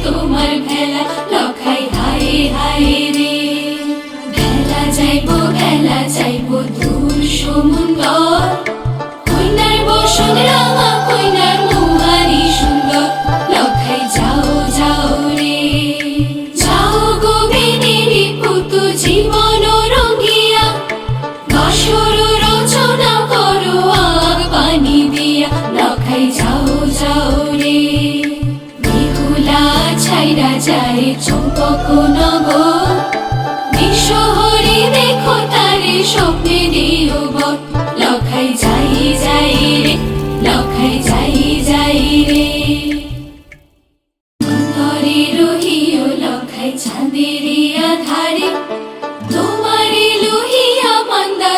তোমার ভেলা লখাই হায় হায় রে ভেলা যাইবো দূর সমুন্দর কইনার বসন রাঙা কইনার মুহারি সুন্দর লখাই যাও যাও রে যাও গোবিনীরি পুতু জীবন রঙ্গিয়া বাসর রচনা করো আগ পানি দিয়া লখাই যাও যাও রে বিহুলা ছাইরা যায় চম্পক নগর বিশ্বহরি দেখো তারে স্বপ্নে দিও বর লখাই যাই যাই রে লখাই যাই যাই রে অন্তরে রহিও লখাই চাঁদের আধারে তোমারে লোহিয়া মান্দা